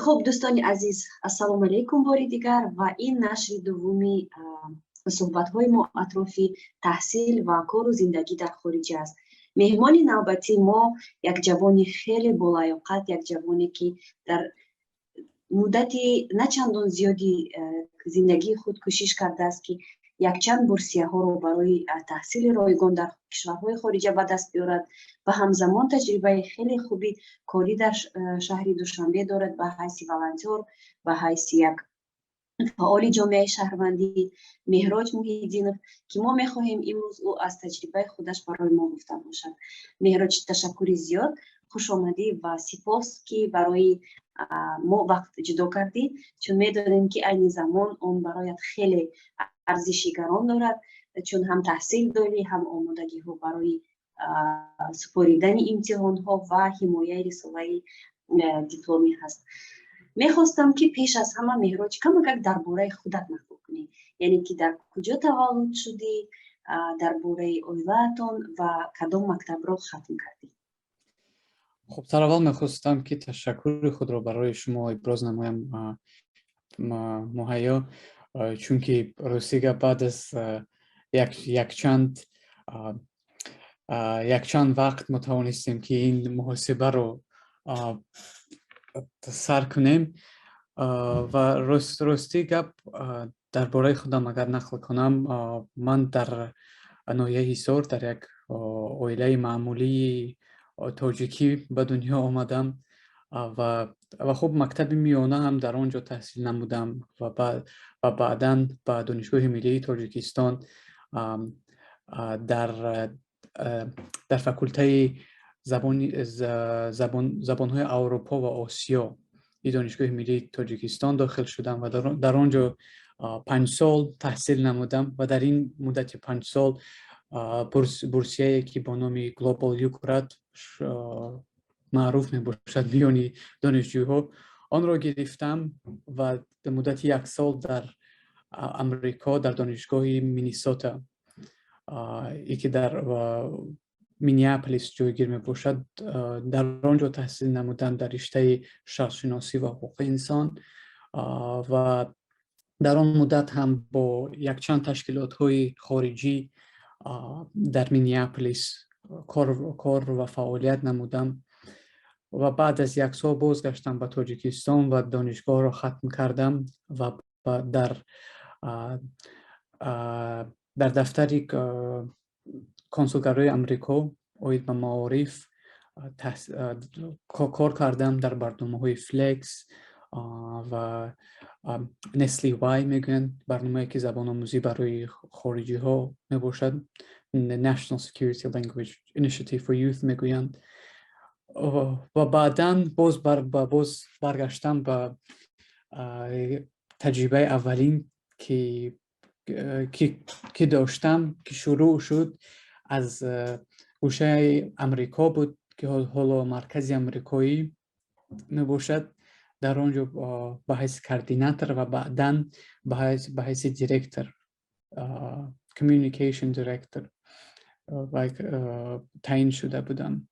خب دوستان عزیز، السلام علیکم باری دیگر و این نشر دومی صحبت های ما اطرافی تحصیل و کار و زندگی در خارج است. مهمان نوبتی ما یک جوانی خیلی بالیاقت، یک جوانی که در مدتی نه چندان زیادی زندگی خود کوشش کرده است که یک چند بورسیه ها رو برای تحصیل رایگان در کشورهای خارجی به دست بیارد و همزمان تجربه خیلی خوبی کاری در شهر دوشنبه دارد به حیث والنتیر و حیث یک فعال جامعه شهروندی. مهراج محیدینov که ما میخواهیم امروز او از تجربه خودش برای ما گفته باشد. مهراج، تشکر زیاد، خوش آمدی و سپاس که برای ما وقت جدا کردی، چون میدونیم که این زمان اون برایت خیلی ارزشی گران دارد، چون هم تحصیل داری، هم آمادگی ها برای سپاریدن امتحان ها و حمایه رساله دیپلمی هست. میخواستم که پیش از همه مهراج کمک درباره خودت نقل کنی، یعنی که در کجا تولد شدی، درباره اویلتون و کدام مکتب را ختم کردی. خب در اول میخواستم که تشکر خود را برای شما ابراز نمایم مهیا، چون که روسیه بعد از یک چند وقت متوانستیم که این محاسبه رو سر کنیم و راستی گپ درباره خودم اگر نقل کنم، من در ناحیه حصار در یک عائله معمولی تاجیکی به دنیا آمدم و خب مکتب میانه هم در آنجا تحصیل نمودم و بعداً به دانشگاه ملی تاجیکستان در فاکولته زبان‌های اروپا و آسیا این دانشگاه ملی تاجیکستان داخل شدم و در آنجا 5 سال تحصیل نمودم و در این مدت 5 سال بورسیه که با نام گلوبال یوکرات معروف می باشد میانی دانشجوها، آن را گرفتم و در مدت 1 سال در امریکا در دانشگاه مینیسوتا یکی در مینیاپولیس جایگیر می باشد، در آنجا تحصیل نمودم در رشته شهرشناسی و حقوق انسان و در آن مدت هم با یک چند تشکیلات های خارجی در مینیاپولیس کار و فعالیت نمودم و بعد از 1 سال بازگشتم به تاجیکستان و دانشگاه را ختم کردم و در دفتری کنسولگری امریکا اوید به معارف کار کردم در برنامه‌های فلکس و نسلی وای میگن، برنامه‌ای که زبان آموزی برای خارجی ها میباشد، National Security Language Initiative for Youth میگویند و بعداً باز برگشتم به تجربه اولین که داشتم که شروع شد از گوشه امریکا بود که حالا مرکز امریکایی میباشد. در آنجا به حیث کاردیناتور و بعداً به حیث دیرکتور کمیونیکیشن دیرکتور تعیین شده بودم.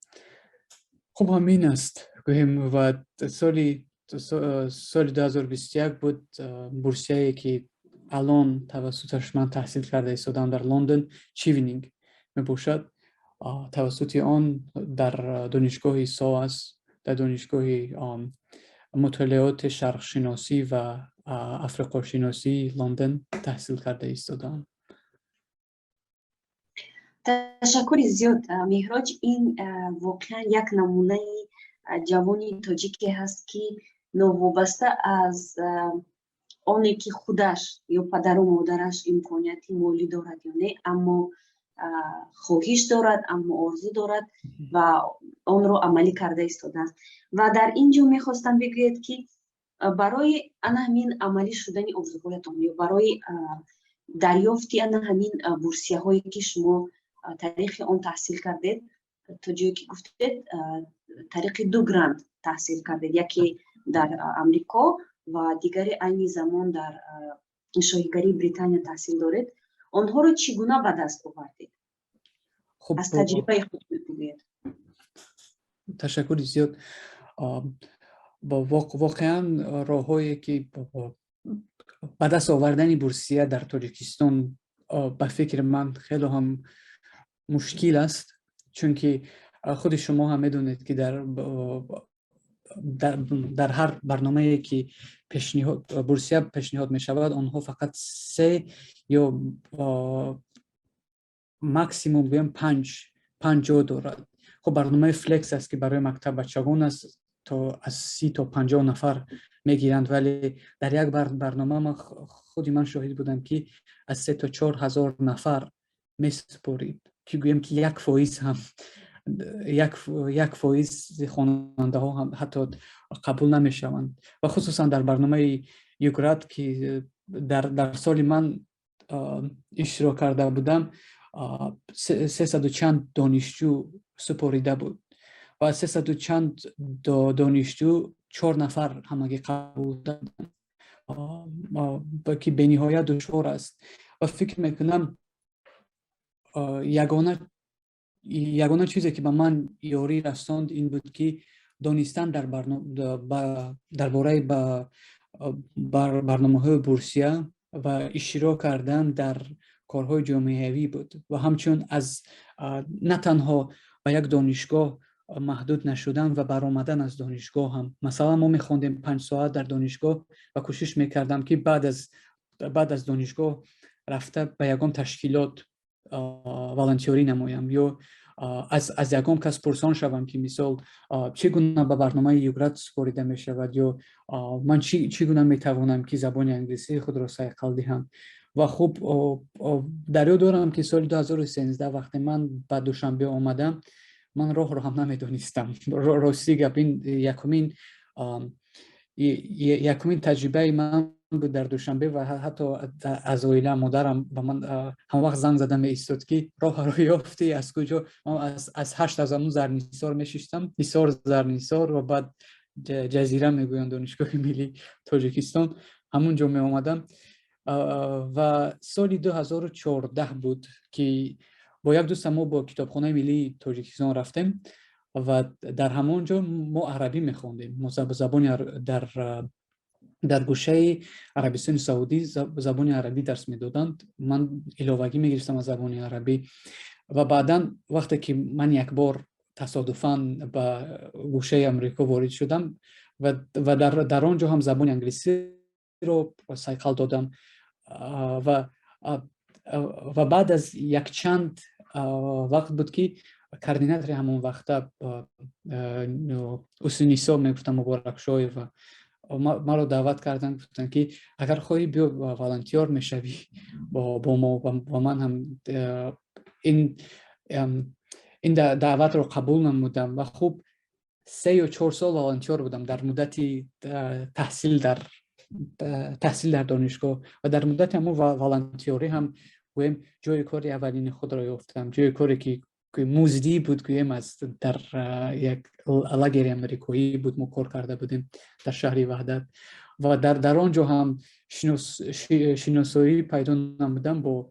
خب همین است و سال 2021 بود بورسیه‌ای که الان توسطش من تحصیل کرده ایستادم در لندن چیوینینگ میباشد. توسط آن در دانشگاه ساواس، در دانشگاه مطالعات شرق شناسی و افریقا شناسی لندن تحصیل کرده ایستادم. تشکر زیاد مهراج. این واقعا یک نمونه جوانی تاجیکی هست که نوابسته از آنی که خودش یا پدر و مادرش امکانیتی مالی دارد یا نه، اما خواهش دارد، اما آرزو دارد و آن را عملی کرده ایستاده است. و در اینجا میخواستم بگوید که برای همین عملی شدن آرزوهایتان یا برای دریافتی همین بورسیه هایی که شما طریق آن تحصیل کردید، تا جایی که گفتید طریق 2 گرانت تحصیل کردید، یکی در امریکا و دیگری aynı زمان در شاهیگری بریتانیا تحصیل دارید، آنها رو چگونه به دست آوردید؟ خب از تجربه خود بگویید. تشکر زیاد. واقعا راههایی که به دست آوردن بورسیه در تاجیکستان به فکر من خیلی هم مشکل است، چون که خود شما هم میدونید که در هر برنامه‌ای که بورسیه پیشنهاد می شود آنها فقط 3 یا ماکسیموم بگیم 5 جا دارد. خب برنامه فلکس است که برای مکتب بچگان است، تا از 30 تا 50 نفر میگیرند، ولی در یک برنامه خودی من شاهد بودم که از 3 تا 4 هزار نفر میسپرید، که گویم که 1% هم 1% خواننده ها هم حتی قبول نمیشوند. و خصوصا در برنامه یوگراد که در سال من اشتراک کرده بودم 300 و چند دانشجو سپاریده بود و از 300 و چند دانشجو 4 نفر همگی قبول دادند که به نهایت دشوار است. و فکر میکنم یگانه چیزی که به من یاری رساند این بود که دانستن درباره برنامه‌های بورسیه و اشتراک کردن در کارهای جامعه‌ای بود و همچنین از نه تنها به یک دانشگاه محدود نشدن و برآمدن از دانشگاه هم. مثلا ما می‌خواندیم 5 ساعت در دانشگاه و کوشش می‌کردم که بعد از دانشگاه رفته به یگان تشکیلات والنتیوری نمایم یا از یگان کس پرسان شوم که مثال چگونه به برنامه یوگراد سپاریده می شود یا من چگونه می توانم که زبان انگلیسی خود را صیقل دهم. و خب در یاد دارم که سال 2013 وقتی من به دوشنبه آمدم من راه را هم نمیدانستم. راستی گپ این یکمین تجربه من بود در دوشنبه و حتی از اویله مادرم به من هم وقت زنگ زدم ایستاد که راه رو یافتی از کجا. من از 8 از همون زرنیسار میشیستم، نثار زرنیسار و بعد جزیره میگویند دانشگاه ملی تاجیکستان، همونجا می آمدم. و سال 2014 بود که با یک دوستم ما با کتابخانه ملی تاجیکستان رفتیم و در همونجا ما عربی میخوندیم. ما زبان در گوشه عربستان سعودی زبان عربی درس میدادند، من علاوگی میگرفتم از زبان عربی. و بعدا وقتی که من یک بار تصادفاً به گوشه امریکا وارد شدم و در آنجا هم زبان انگلیسی رو صیقل دادم و بعد از یک چند وقت بود که کاردیناتور همون وقت اوسینیسا میگفتم مبارک شوی و ما رو دعوت کردن، گفتن که اگر خواهی بیا والنتیر میشوی با ما و من هم این دعوت رو قبول نمودم و خب 3 یا 4 سال والنتیر بودم در مدتی تحصیل در دانشگاه و در مدت همون والنتیری هم گویم جای کاری اولین خود را یافتم، جای کاری که موزدی بود گویم از در یک لاگر امریکایی بود ما کار کرده بودیم در شهر وحدت و در آنجا هم شناسایی پیدا نمودم با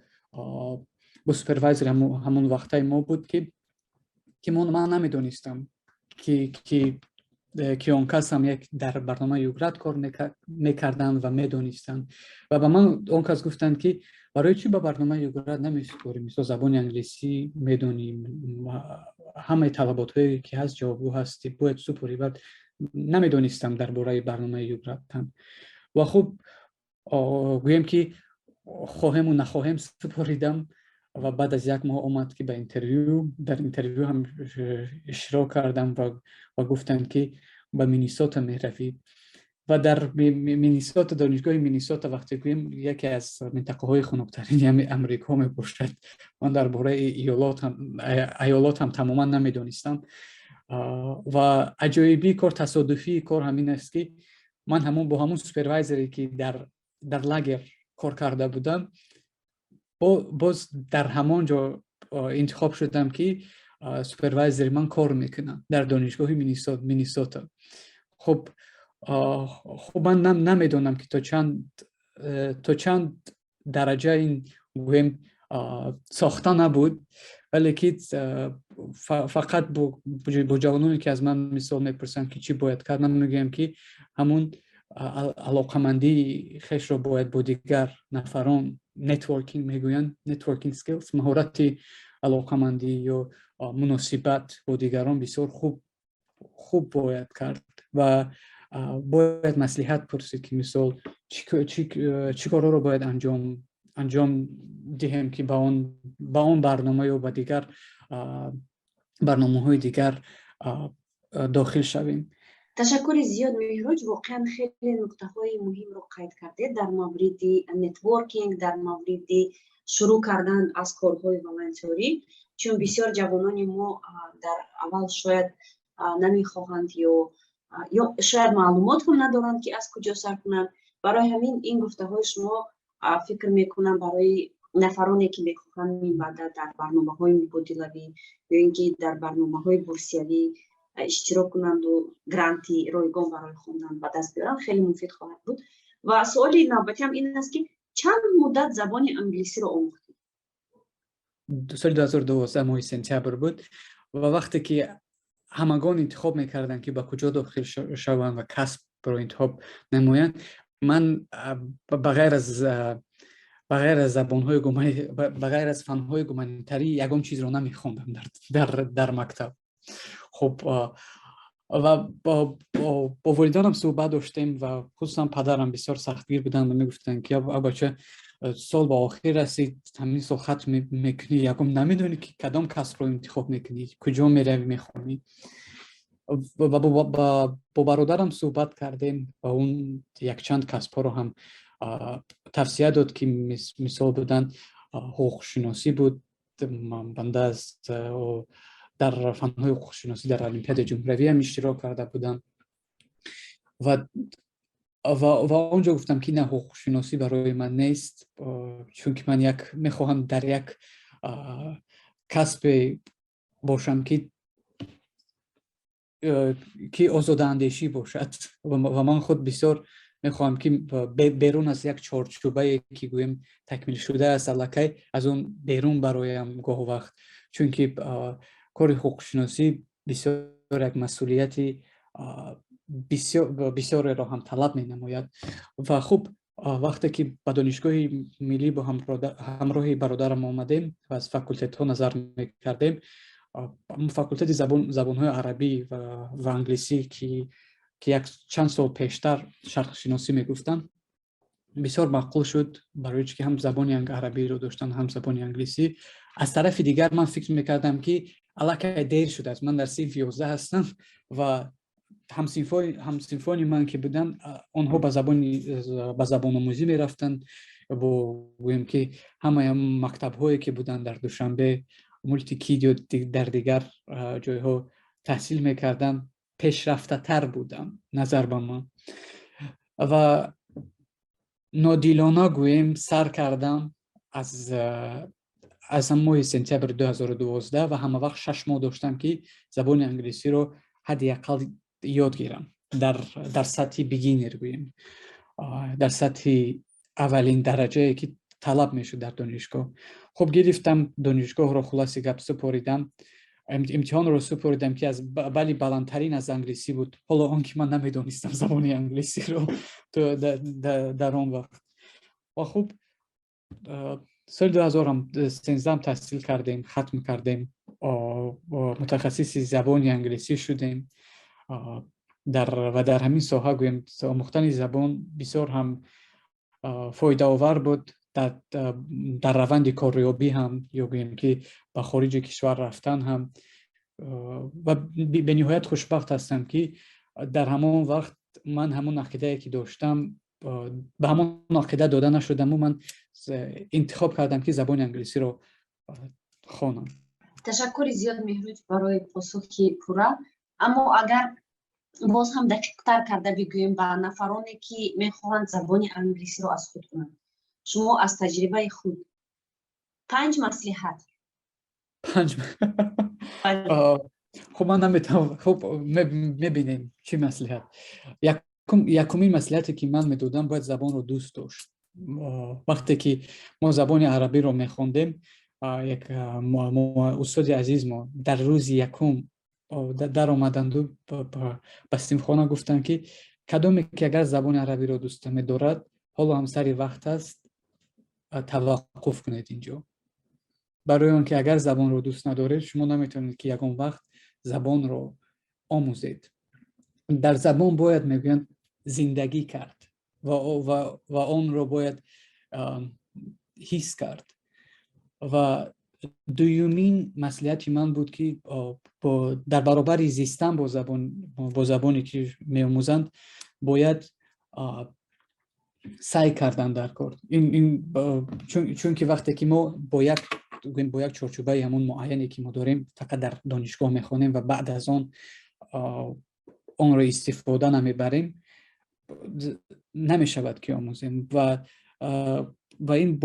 سوپروایزر همون وقتای ما بود که من نمیدونستم که اون کس هم یک در برنامه یوگراد کار میکردن و میدونستن و به من اون کس گفتن که برای چی به برنامه یوگراد نمیسپاری، مثلا زبان انگلیسی میدونیم، همه طلبات هایی که هست جوابگو هستی باید سپاری. بعد نمیدونستم درباره برنامه یوگراد و خب گویم که خواهم و نخواهم سپاریدم و بعد از یک ماه اومد که به در اینترویو هم اشتراک کردم و گفتن که به مینیسوتا میروید و در مینیسوتا دانشگاه مینیسوتا وقتی گویم یکی از منطقه های خنک‌ترین امریکا میباشد. من درباره ایالات هم تماما نمیدونستم و عجایبی کار تصادفی کار همین است که من با همون سوپروایزری که در لاگر کار کرده بودم باز در همانجا انتخاب شدم که سوپروایزر من کار میکنم در دانشگاه مینیسوتا. خب من نمیدونم که تا چند درجه این ساخته نبود، ولی که فقط با جوانانی که از من مثال میپرسن که چی باید کرد، من میگم که همون علاقمندی خیش رو باید با دیگر نفران نتورکینگ میگوین، نتورکینگ سکیلز، مهارت علاقمندی یا مناسبت با دیگران بسیار خوب باید کرد و باید مصلحت پرسید که مثال چی کارا رو باید انجام دهیم که با اون برنامه یا با دیگر برنامه های دیگر داخل شویم. تشکر زیاد مهراج، واقعا خیلی نکته های مهم رو قید کرده در مورد نتورکینگ، در مورد شروع کردن از کارهای والنتری، چون بسیار جوانان ما در اول شاید نمیخواهند یا شاید معلومات هم ندارند که از کجا سر کنند. برای همین این گفته های شما فکر میکنم برای نفرانی که میخواهند میبرده در برنامه های مبادلوی یا اینکه در برنامه های بورسیوی اشتراک کنند و گرانتی رایگان برای خوندن و دست بیارن خیلی مفید خواهد بود. و سوال نوبتی هم این است که چند مدت زبان انگلیسی رو آموختید؟ سال 2012 ماه سپتامبر بود و وقتی که همگان انتخاب میکردن که با کجا داخل شوند و کسب رو انتخاب نمایند، من بغیر از زبان‌های بغیر از فن‌های گومانیتری یگام چیز رو نمیخوندم در مکتب. خب و با والدانم صحبت داشتیم و خصوصا پدرم بسیار سختگیر بودن و میگفتن که بچه سال با آخر رسید، همین سال ختم میکنی، یکم نمیدونی که کدام کسب رو انتخاب میکنی، کجا میروی میخونی. و با برادرم صحبت کردیم و اون یک چند کسب ها رو هم توصیه داد که مثال بودن حقوق شناسی بود. بنده از در فن‌های حقوق شناسی در المپیاد جمهوری هم اشتراک کرده بودم و اونجا گفتم که نه، حقوق شناسی برای من نیست، چون که من میخواهم در یک کسب باشم که آزاد اندیشی باشد و من خود بسیار میخواهم که بیرون از یک چارچوبه که گویم تکمیل شده است الکی از اون بیرون برایم گاه و وقت، چون که کار حقوق شناسی بسیار یک مسئولیتی بسیار را هم طلب می نماید. و خب وقتی که به دانشگاه ملی با همراه برادرم آمدیم و از فاکولته ها نظر می کردیم، فاکولته زبان‌های عربی و انگلیسی که یک چند سال پیشتر شرق شناسی میگفتن بسیار معقول شد، برای که هم زبان عربی رو داشتن هم زبان انگلیسی. از طرف دیگر من فکر میکردم که الکی دیر شده است، من در صف 11 هستم و همسنفانی من که بودن آنها به زبان آموزی میرفتن گویم که همه مکتب هایی که بودن در دوشنبه مولتی کید در دیگر جایها تحصیل میکردن پیشرفته تر بودن نظر به من و نادیلانه گویم سر کردم از ماه سپتامبر 2012 و همه وقت 6 ماه داشتم که زبان انگلیسی رو حداقل یاد گیرم در سطح بیگینر گویم، در سطح اولین درجه که طلب میشد در دانشگاه. خب گرفتم دانشگاه رو، خلاصی گپ سپاریدم، امتحان رو سپاریدم که از بلی بلندترین از انگلیسی بود، حالا آن که من نمیدونستم زبان انگلیسی رو در آن وقت. و خب سال 2013 تحصیل کردیم، ختم کردیم، متخصص زبان انگلیسی شدیم و در همین ساحه گویم آموختن زبان بسیار هم فایده آور بود در روند کاریابی هم، یا گویم که به خارج کشور رفتن هم. و به نهایت خوشبخت هستم که در همون وقت من همون عقیده که داشتم به همون عقیده داده نشدم و من انتخاب کردم که زبان انگلیسی رو خوانم. تشکر زیاد مهراج برای پاسخی پورا. اما اگر باز هم دقیق تر کرده بگویم به نفرانی که میخواهند زبان انگلیسی رو از خود کنند، شما از تجربه خود 5 مصلحت خب من نمیتونم. خب میبینیم چی مصلحت. یکمین مصلحتی که من میدادم باید زبان رو دوست داشت. وقتی که ما زبان عربی رو میخوندیم، یک استاد عزیز ما در روز یکم در آمدند و بستیم خانه گفتن که کدامی که اگر زبان عربی رو دوست می‌دارد، حالا هم سری وقت است توقف کنید اینجا. برای اون که اگر زبان رو دوست ندارید، شما نمیتونید که یکم وقت زبان رو آموزید. در زبان باید میگویند زندگی کرد و آن رو باید حس کرد. و دومین مسئولیت من بود که در برابر زیستن با زبانی که می‌آموزند باید سعی کردن در کار. چون که وقتی که ما با یک چارچوبه همون معینی که ما داریم فقط در دانشگاه میخونیم و بعد از آن رو استفاده نمیبریم، نمیشود که آموزیم و این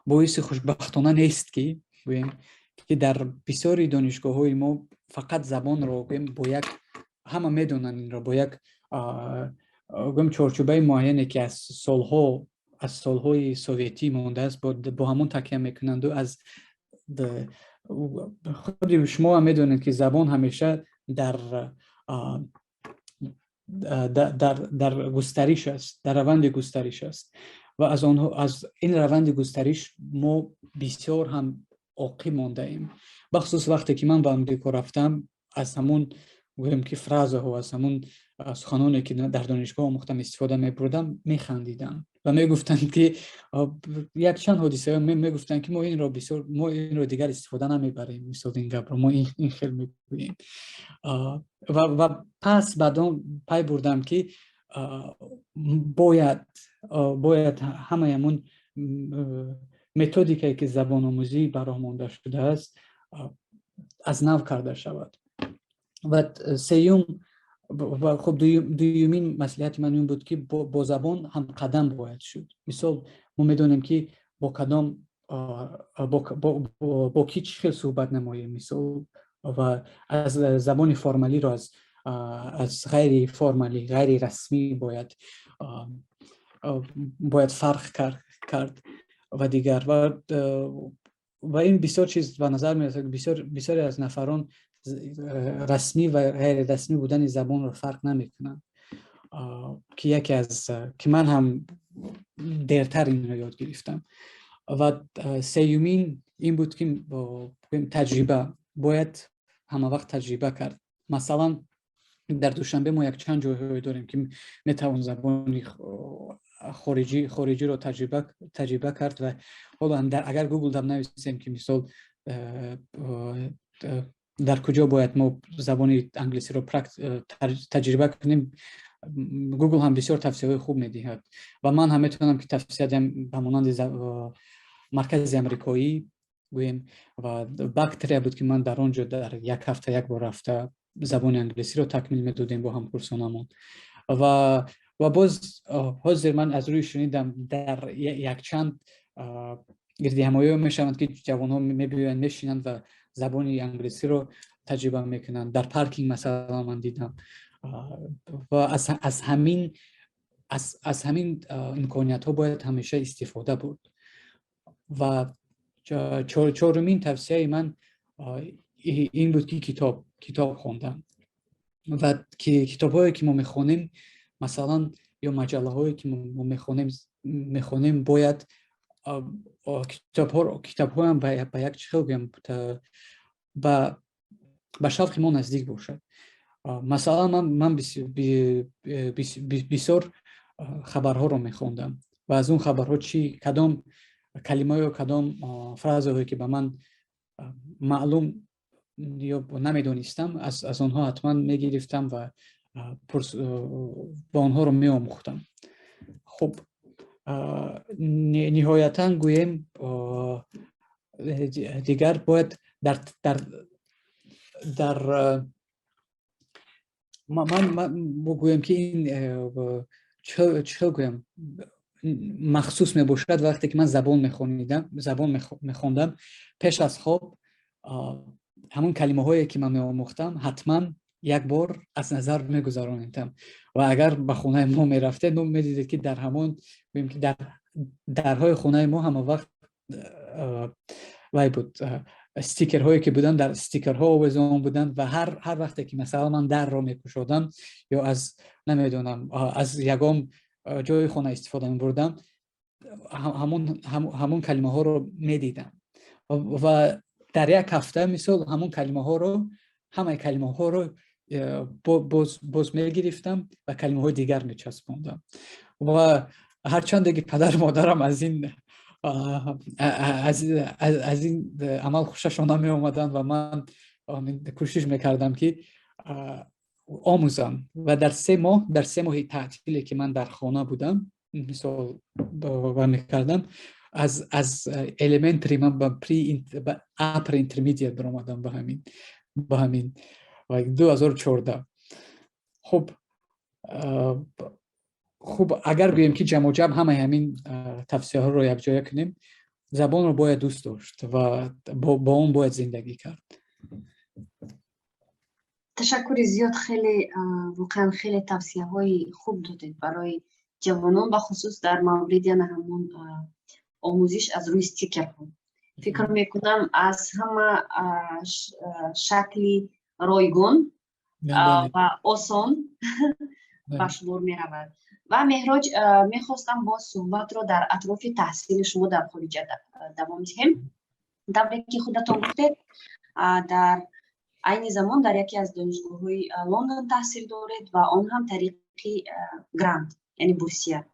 باعث خوشبختانه نیست که در بسیاری دانشگاه های ما فقط زبان رو با یک همه میدونن این رو با یک چارچوبه معینی که از سالهای سوویتی مونده است با همون تکیه میکنند و از خود شما هم میدونید که زبان همیشه در گسترش است، در روند گسترش است و از این روند گسترش ما بسیار هم عاقل مانده ایم. بخصوص وقتی که من به امریکا رفتم، از همون گویم که فرازه ها، از همون سخنانی که در دانشگاه آموختم استفاده می‌بردم، میخندیدم و میگفتن که یک چند حادثه میگفتن که ما این رو دیگر استفاده نمیبریم، مثلا این گپ رو ما این خیلی میگوییم. و پس بعدم پی بردم که باید همه همون متدیکی که زبان آموزی برای مانده شده است از نو کرده شود. و سیوم و خب دومین مسئولیت من این بود که با زبان هم قدم باید شد. مثال ما میدونیم که با کدام با کی چه صحبت نماییم، مثال و از زبان فرمالی رو از غیر فرمالی، غیر رسمی باید فرق کرد و دیگر و این بسیار چیز به نظر میاد که بسیاری از نفران رسمی و غیر رسمی بودن زبان رو فرق نمیکنن، که من هم دیرتر این رو یاد گرفتم. و سیومین این بود که تجربه باید همه وقت تجربه کرد. مثلا در دوشنبه ما یک چند جای داریم که میتوان زبان خارجی رو تجربه کرد و حالا اگر گوگل در نویسیم که مثال در کجا باید ما زبان انگلیسی رو تجربه کنیم، گوگل هم بسیار توصیه‌های خوب میدهد و من هم میتونم که توصیه دهم به مانند مرکز امریکایی گویم و باکتریا بود که من در آنجا در یک هفته یک بار رفته زبان انگلیسی رو تکمیل میدادیم با همکورسانمون و باز حاضر من از روی شنیدم در یک چند گردی همایی میشوند که جوان ها میبینند میشینند و زبان انگلیسی رو تجربه میکنند. در پارکینگ مثلا من دیدم و از همین امکانیت ها باید همیشه استفاده بود. و چهارمین توصیه من این بود که کتاب خوندم و کتاب هایی که ما میخونیم، مثلا یا مجله هایی که ما میخونیم باید کتاب ها هم به یک چیز بگم به شوق ما نزدیک باشد. مثلا من بسیار خبرها رو میخوندم و از اون خبرها کدام کلمه یا کدام فراز هایی که به من معلوم یا نمیدونستم از آنها حتما میگرفتم و با آنها رو میآموختم. خب نهایتا گویم دیگر باید در من بگویم که این چه گویم مخصوص می باشد وقتی که من زبان میخوندم پیش از خواب همون کلمه هایی که من میآموختم حتما یک بار از نظر میگذراندم و اگر به خونه ما میرفتید ما میدیدید که در همون ببینیم که در درهای خونه ما هم وقت وای بود استیکر هایی که بودن در استیکر ها آویزان بودن و هر وقتی که مثلا من در رو میکشودم یا از نمیدونم از یگام جای خونه استفاده می‌بردم همون کلمه ها رو میدیدم و در یک هفته مثال همه کلمه ها رو باز میگرفتم و کلمه های دیگر میچسبوندم و هرچند دیگه پدر مادرم از این عمل خوششان نمی اومدن و من کوشش میکردم که آموزم و در 3 ماه تعطیلی که من در خانه بودم مثال و میکردم از elementary من به upper intermediate برآمدم به همین 2014. خب اگر بگیم که جمع و جمع همین تفسیرها رو یک جای کنیم، زبان رو باید دوست داشت و با اون باید زندگی کرد. تشکر زیاد، خیلی واقعا خیلی توصیه های خوب دادید برای جوانان و خصوص در مورد همون آموزش از روی استیکر ها. فکر میکنم از همه شکلی رایگان و آسان بشمار می رود. و مهراج، میخواستم با صحبت رو در اطراف تحصیل شما در خارج دوام دهیم. دوره که خودتان گفتید در عین زمان در یکی از دانشگاه‌های لندن تحصیل دارید و آن هم طریقی گرانت یعنی بورسیه.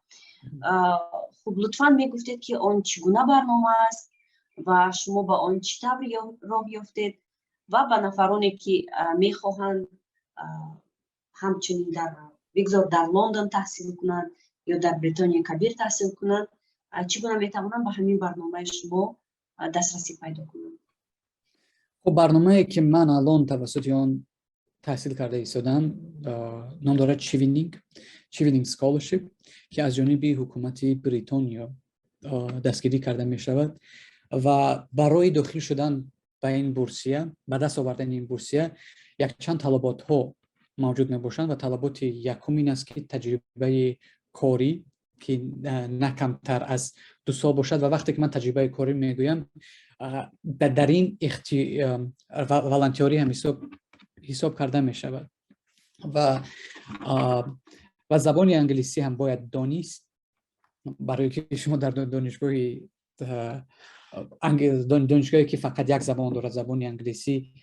خب لطفاً میگفتید که آن چگونه برنامه است و شما با آن چطور راه یافتید و به نفرانی که میخواهند همچنین در لندن تحصیل کنند یا در بریتانیا کبیر تحصیل کنند چگونه میتوانند به همین برنامه شما دسترسی پیدا کنند؟ خب برنامه‌ای که من الان توسط آن تحصیل کرده ایستادم نام دارد چیوینینگ سکالرشیپ که از جانب حکومت بریتانیا دستگیری کرده می شود و برای داخل شدن به این بورسیه، به دست آوردن این بورسیه یک چند طلبات ها موجود می باشند و طلبات یکم این است که تجربه کاری که نه کمتر از 2 سال باشد و وقتی که من تجربه کاری میگویم در این والنتیاری هم حساب کرده می شود و زبان انگلیسی هم باید دانست برای که شما در دانشگاهی که فقط یک زبان دارد زبان انگلیسی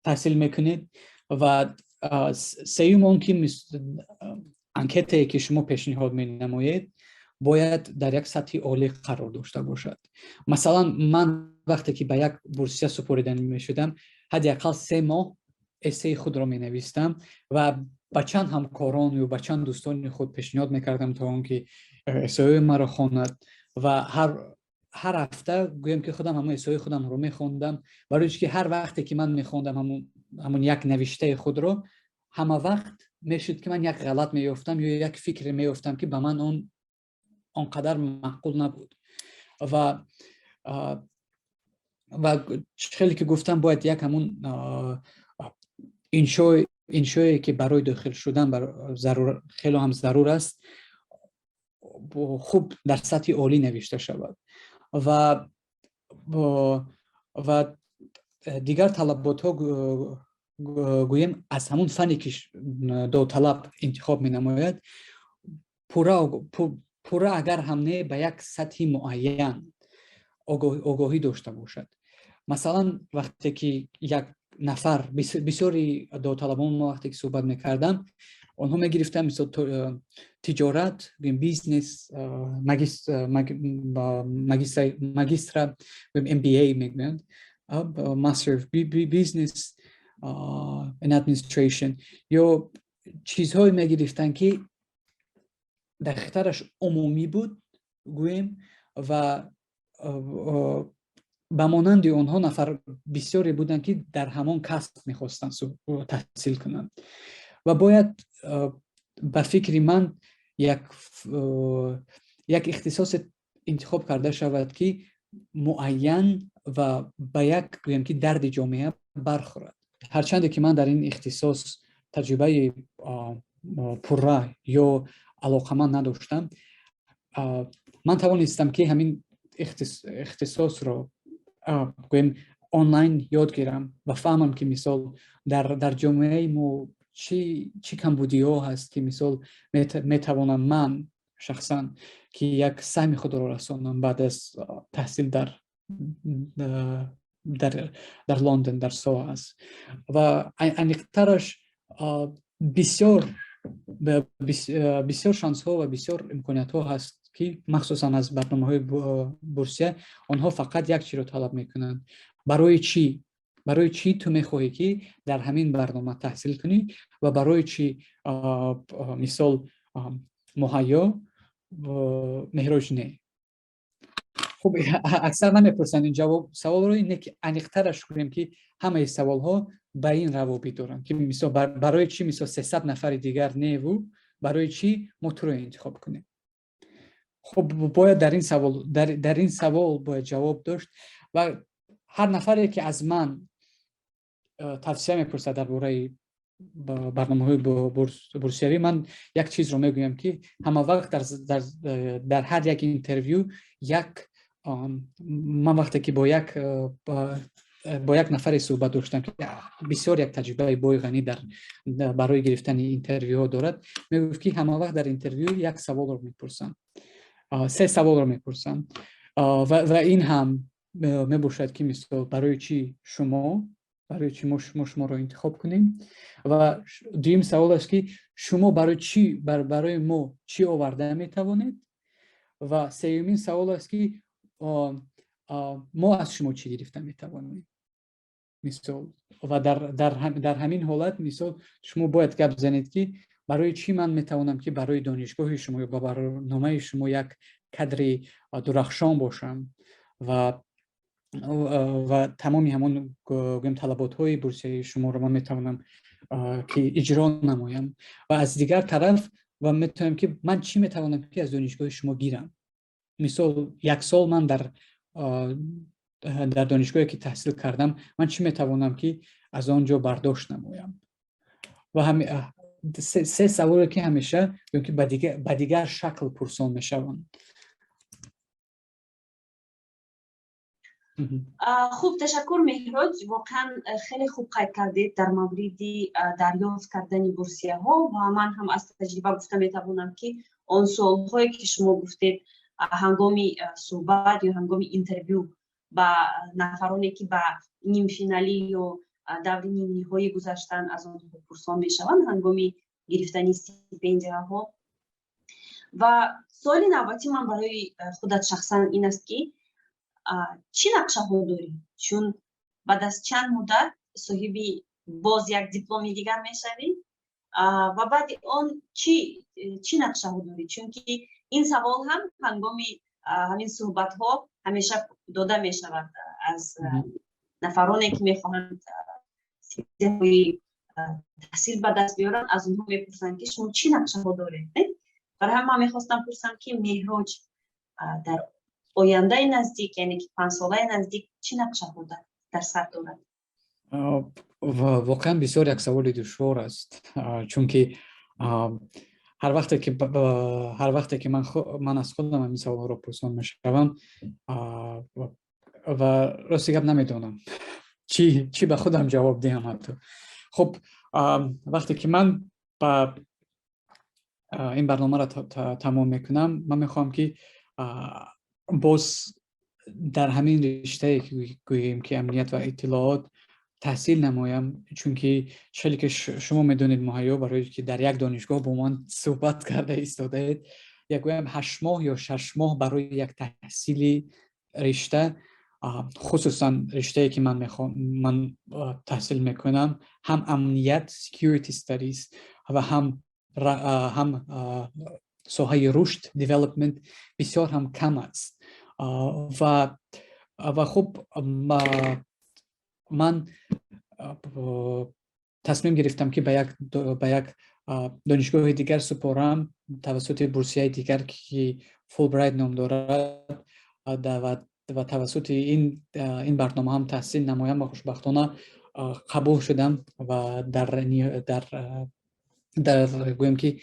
تحصیل میکنید و سوم اون که انکتی که شما پیشنهاد می نمایید باید در یک سطح عالی قرار داشته باشد. مثلا من وقتی که به یک بورسیه سپردن می شدم حداقل 3 ماه اسه خود را می نویستم و با چند همکاران یا با چند دوستان خود پیشنهاد می کردم تا اون که اسه مرا خواند و هر هفته گویم که خودم همون اسه خودم رو می خوندم برای که هر وقتی که من می خوندم همون یک نوشته خود رو همه وقت می شد که من یک غلط می یافتم یا یک فکر می یافتم که به من آنقدر معقول نبود و خیلی که گفتم باید یک همون انشایی که برای داخل شدن خیلی هم ضرور است خوب در سطح عالی نوشته شود و دیگر طلبات ها گویم از همون فنی که داوطلب انتخاب می نماید پورا اگر هم نه به یک سطح معین آگاهی داشته باشد. مثلا وقتی که یک نفر بسیاری داوطلبان ما وقتی که صحبت میکردم آنها میگرفتن مثلا تجارت، بیزنس، ماجسترا MBA میگن، ماستر بیزنس ان ادمنستریشن یا چیزهای میگرفتن که در خطرش عمومی بود گویم و به مانند آنها نفر بسیاری بودند که در همان کسب میخواستند تحصیل کنند و باید به فکر من یک اختصاص انتخاب کرده شود که معین و به یک گویم که درد جامعه برخورد. هرچند که من در این اختصاص таҷрибаи пурра ё алоқаманд надоштам, ман тавонистам ки ҳамин ихтисосро гӯем онлайн ёд гирам ва фаҳмам ки мисол дар ҷомеаи мо чӣ камбудиҳо ҳаст ки мисол метавонам ман шахсан ки як саҳми худро расонам баъд аз таҳсил дар Лондон дар СОАС ва аниқтараш бисёр шансҳо ва бисёр имкониятҳо ҳаст ки махсусан аз барномаҳои бурсия онҳо фақат як чиро талаб мекунанд. барои чӣ ту мехоҳӣ ки дар ҳамин барнома таҳсил кунӣ ва барои чӣ мисол муҳайё меҳроҷ не. хуб аксар намепурсанд ин саволро, ине ки аниқтараш кунем ки ҳамаи саволҳо ба ин равобит доранд ки мисол барои чӣ мисол 300 нафари дигар неву, барои чӣ мо туро интихоб кунем. хуб бояд дар ин савол бояд ҷавоб дошт ва ҳар нафаре ки аз ман тавсия мепурсад дар бораи барномаҳои бурсиявӣ, ман як чизро мегӯям ки ҳама вақт дар ҳар як интервю ман вақте ки бо як нафаре суҳбат доштам ки бисёр як таҷрибаи бои ғанӣ барои гирифтани интервюҳо дорад, мегуфт ки ҳама вақт дар интервю як саволро мепурсанд, 3 саволро мепурсанд ва ин ҳам мебошад ки мисол барои чӣ мо шуморо интихоб кунем ва дуюм савол аст ки шумо барои мо чӣ оварда метавонед ва сеюмин савол аст ки мо аз шумо чӣ гирифта метавонем. мисол ва дар ҳамин ҳолат мисол шумо бояд гап занед ки барои чӣ ман метавонам ки барои донишгоҳи шумо ё ба барномаи шумо як кадри дурахшон бошам ва тамоми ҳамон гӯем талаботҳои бурсияи шуморо ман метавонам ки иҷро намоям ва аз дигар тараф ва метавонам ки ман чӣ метавонам ки аз донишгоҳи шумо гирам. мисол як сол ман дар донишгоҳе ки таҳсил кардам, ман чӣ метавонам ки аз он ҷо бардошт намоям. ва 3 саволе ки ҳамеша ки ба дигар шакл пурсон мешаванд. خوب تشکر مهراج، واقعا خیلی خوب قید کردید در مورد دریافت کردن بورسیه ها و من هم از تجربه گفته میتوانم که آن سوال هایی که شما گفتید هنگامی صحبت یا هنگامی اینترویو با نفرانی که با نیم فینالی یا دور نیم نهایی گذاشتن از آن پرسان میشوند هنگامی گرفتن استیپندیه ها. و سوال نوبتی من برای خودت شخصا این است که چی نقشه ها داری؟ چون بعد از چند مدت صاحب باز یک دیپلمی دیگر میشوی و بعد اون چی نقشه ها داری؟ چون که این سوال هم هنگامی همین صحبت ها همیشه داده می شود از نفرانی که میخواهند تحصیل به دست بیارن، از اونها میپرسند که شما چی نقشه ها دارید؟ برای هم من میخواستم پرسم که مهراج در آینده نزدیک، یعنی که 5 ساله نزدیک چی نقشه ها در سر دارد؟ واقعا بسیار یک سوال دشوار است، چون که هر وقتی که من از خودم این سوال رو پرسان میشوم و راستی گپ نمیدونم چی به خودم جواب دهم حتی. خب وقتی که من با این برنامه را تمام میکنم، من میخوام که باز در همین رشته که گوییم که امنیت و اطلاعات تحصیل نمایم، چون که چلی که شما میدونید مهیا برای که در یک دانشگاه با من صحبت کرده ایستاده اید، یک گویم 8 ماه یا 6 ماه برای یک تحصیلی رشته، خصوصا رشته که من تحصیل میکنم، هم امنیت security studies و هم ساحه رشد development بسیار هم کم است و خب من تصمیم گرفتم که به یک دانشگاه دیگر سپارم توسط بورسیه دیگر که فولبرایت نام دارد و توسط این برنامه هم تحصیل نمایم و خوشبختانه قبول شدم و در گویم که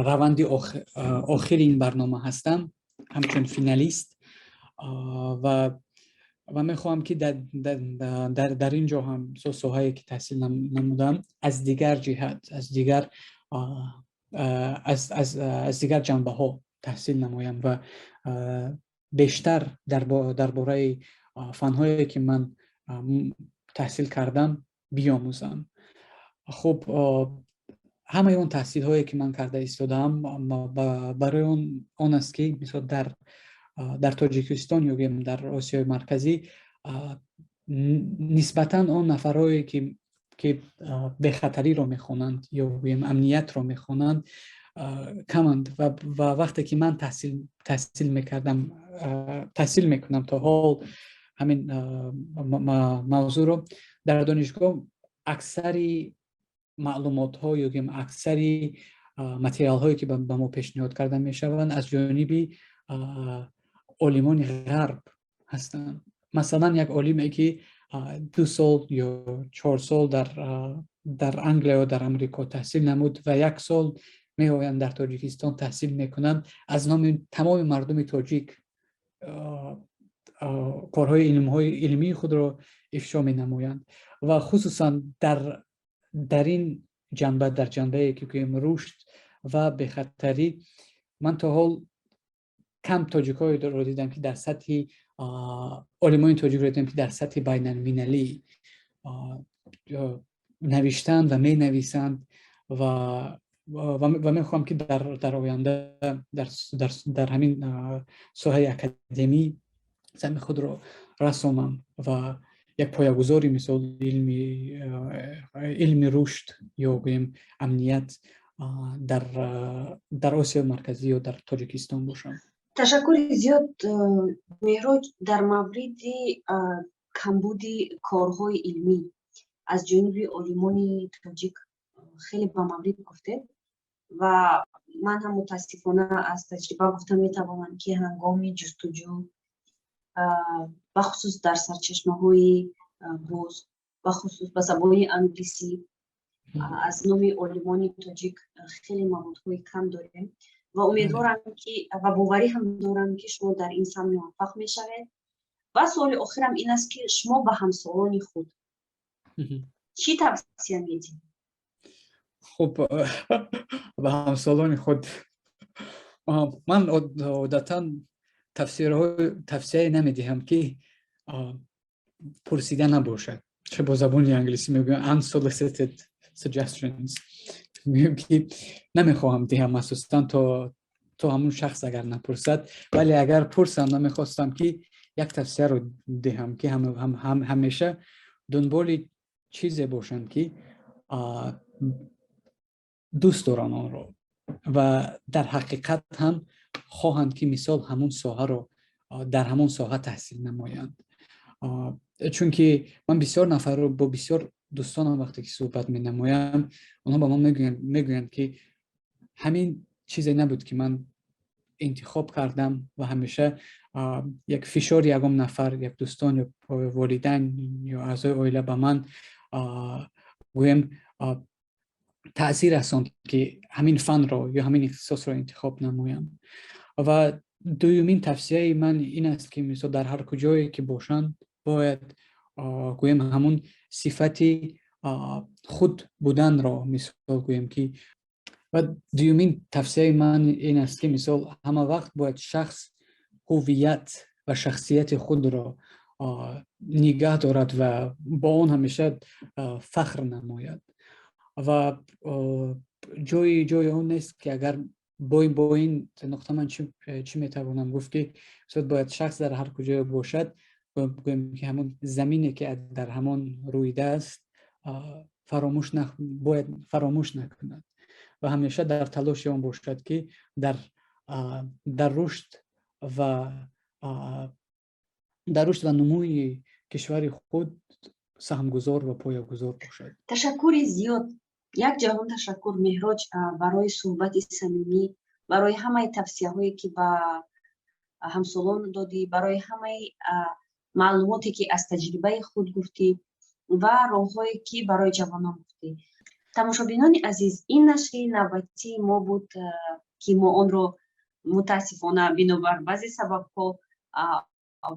روند آخر این برنامه هستم همچون فینالیست و میخواهم که در اینجا هم سوهایی که تحصیل نمودم از دیگر جهت از دیگر جنبه ها تحصیل نمایم و بیشتر درباره فن‌هایی که من تحصیل کردم بیاموزم. خب همه اون تحصیل هایی که من کرده ایستادم برای اون است که مثلا در تاجیکستان یا در آسیای مرکزی نسبتاً اون نفرهایی که به خطری رو میخوانند یا امنیت رو میخوانند کمند و وقتی که من تحصیل میکنم تا حال همین موضوع رو در دانشگاه اکثری معلومات ها یا اکثری متریال هایی که به ما پیشنهاد کرده میشوند از جانب عالمان غرب هستند. مثلا یک عالمی که 2 سال یا 4 سال در انگلیا و در امریکا تحصیل نمود و 1 سال میآیند در تاجیکستان تحصیل میکنند، از نام تمام مردم تاجیک کارهای علمی خود را افشا می نمایند و خصوصا در این جنبه، در جنبه که رشد و به خطری، من تا حال کم تاجیک‌های رو دیدم که در سطح علمان تاجیک رو دیدم که در سطح بین المللی نوشتند و می نویسند و میخوام که در آینده در همین ساحه اکادمی سهم خود را رسانم و یک پایه‌گذاری مثل علم رشد یا بگویم امنیت در آسیا مرکزی و در تاجیکستان باشم. تشکر زیاد مهراج. در مورد کمبود کارهای علمی از جانب عالمان تاجیک خیلی با مورد گفته و من هم متاسفانه از تجربه گفتم میتوانم که هنگام جستجو بخصوص در سرچشمه‌های باز بخصوص به زبان انگلیسی از نام عالمان تاجیک خیلی موضوعهای کم داریم و امیدوارم که و باوری هم دارم که شما در این سمت موفق میشوید. و سوال آخرم این است که شما به همسالان خود چی توصیه میدید؟ خب به همسالان خود من عادتا توصیه نمیدهم که پرسیده نباشد، چه با زبان انگلیسی میگن unsolicited suggestions، میگم که نمیخواهم دهم اساسا تا همون شخص اگر نپرسد، ولی اگر پرسم نمیخواستم که یک توصیه رو دهم که همیشه دنبال چیزی باشند که دوست دارن آن رو و در حقیقت هم خواهند که مثال همون ساحه رو در همون ساحه تحصیل نمایند. چون که من بسیار نفر رو با بسیار دوستانم وقتی که صحبت می نمایم، اونها با من میگویند که همین چیزی نبود که من انتخاب کردم و همیشه یک فشار یکم نفر، یک دوستان یا والدین یا اعضای عائله به من گویم تأثیر رساند که همین فن رو یا همین اختصاص رو انتخاب نمایم. و دومین توصیه من این است که مثلا در هر کجایی که باشند باید گویم همون صفتی خود بودن را مثال گویم که و دومین توصیه من این است که مثال همه وقت باید شخص هویت و شخصیت خود را نگاه دارد و با اون همیشه فخر نماید و جای اون نیست که اگر با این نقطه من چی میتوانم گفت که باید شخص در هر کجا باشد بگویم که همون زمینی که در همان رویده است باید فراموش نکند و همیشه در تلاش اون باشد که در رشد و نموی کشور خود سهمگذار و پایه‌گذار باشد. تشکر زیاد. یک جهان تشکر مهراج برای صحبت صمیمی، برای همه توصیه‌هایی که به همسالان دادی، برای همه معلوماتی که از تجربه خود گفتی ва роҳҳое ки барои ҷавонон гуфтӣ. тамошобинони азиз, ин нашри навбатии мо буд ки мо онро мутаассифона бинобар баъзе сабабҳо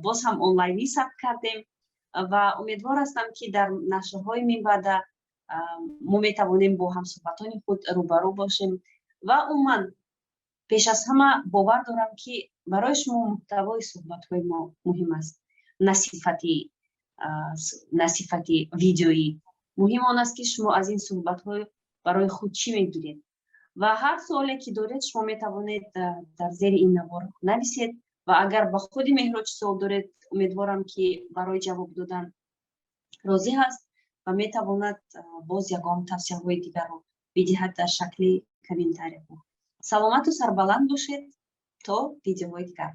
боз ҳам онлайнӣ сабт кардем ва умедвор ҳастам ки дар нашрҳои минбаъда мо метавонем бо ҳамсуҳбатони худ рӯбарӯ бошем ва умуман пеш аз ҳама бовар дорам ки барои шумо муҳтавои суҳбатҳои мо муҳим аст, на сифати видеоӣ. муҳим он аст ки шумо аз ин суҳбатҳо барои худ чӣ мегиред ва ҳар суоле ки доред шумо метавонед дар зери ин навор нависед ва агар ба худи Меҳроҷ суол доред умедворам ки барои ҷавоб додан розӣ ҳаст ва метавонад боз ягон тавсияҳои дигарро бидиҳад дар шакли комментариҳо. саломату сарбаланд бошед то видеоҳои дигар.